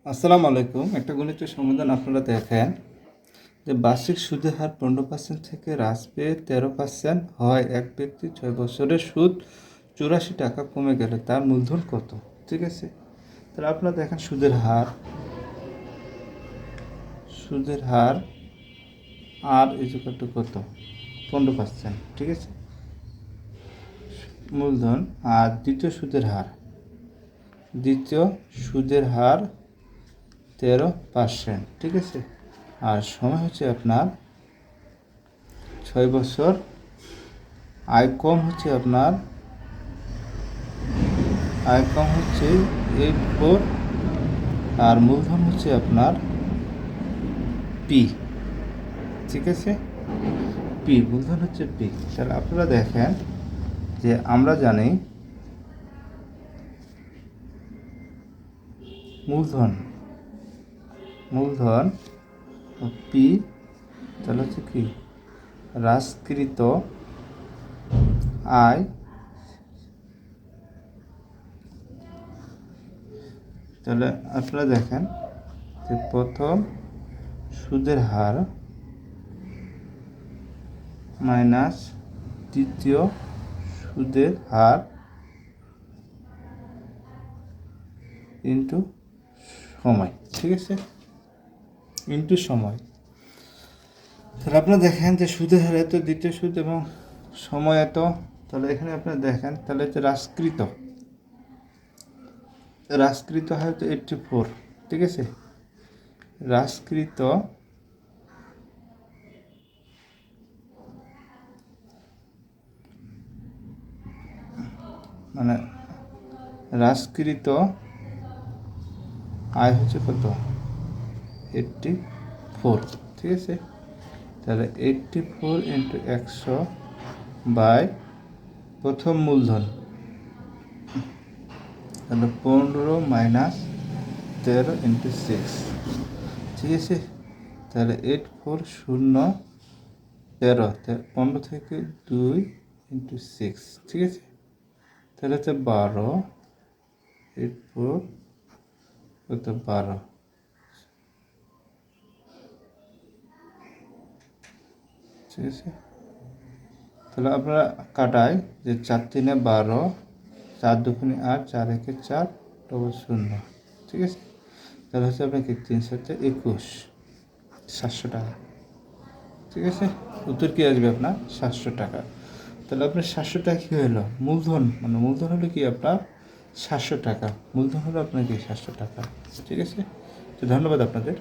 আসসালামু আলাইকুম। একটা গণিতের সমাধান আপনারা দেখেন যে বার্ষিক সুদের হার 15% থেকে হ্রাস পেয়ে 13% হয়। এক ব্যক্তি 6 বছরের সুদ 84 টাকা কমে গেলে তার মূলধন কত? ঠিক আছে, তাহলে আপনারা দেখেন সুদের হার আর ইজুকাল কত? 15%, ঠিক আছে, মূলধন। আর দ্বিতীয় সুদের হার 13%, ঠিক আছে। আর সময় হচ্ছে আপনার 6 বছর। আয় কম হচ্ছে 84, আর মূলধন হচ্ছে আপনার পি, ঠিক আছে। মূলধন হচ্ছে পি। তাহলে আপনারা দেখেন যে আমরা জানি মূলধন পি, তাহলে হচ্ছে কি হ্রাসকৃত আয়, তাহলে আপনারা দেখেন যে প্রথম সুদের হার মাইনাস দ্বিতীয় সুদের হার ইন্টু সময়, ঠিক আছে, ইন্টু সময়। তাহলে আপনারা দেখেন যে সুদের হার এত, দ্বিতীয় সুদ এবং সময় এত, তাহলে এখানে আপনারা দেখেন তাহলে হচ্ছে হ্রাসকৃত হয় তো 84, ঠিক আছে। হ্রাসকৃত আয় হচ্ছে কত? 84, ঠিক আছে। তাহলে 84 ইন্টু 100 বাই প্রথম মূলধন, তাহলে 15 মাইনাস 13 ইন্টু 6, ঠিক আছে। তাহলে 84 0 13, 15 থেকে 2 ইন্টু 6, ঠিক আছে। তাহলে হচ্ছে 12, 84 কত? 12, ঠিক আছে। তাহলে আপনারা কাটায় যে 4 3 12, 4 2 8, 4 1 4, ডবল 0, ঠিক আছে। তাহলে হচ্ছে আপনাকে 3 7 21, 700 টাকা, ঠিক আছে। উত্তর কী আসবে আপনার? 700 টাকা। তাহলে আপনার 700 টাকা কী হলো? মূলধন, মূলধন হলো কি আপনার 700 টাকা। মূলধন হলো আপনার কি 700 টাকা, ঠিক আছে। তো ধন্যবাদ আপনাদের।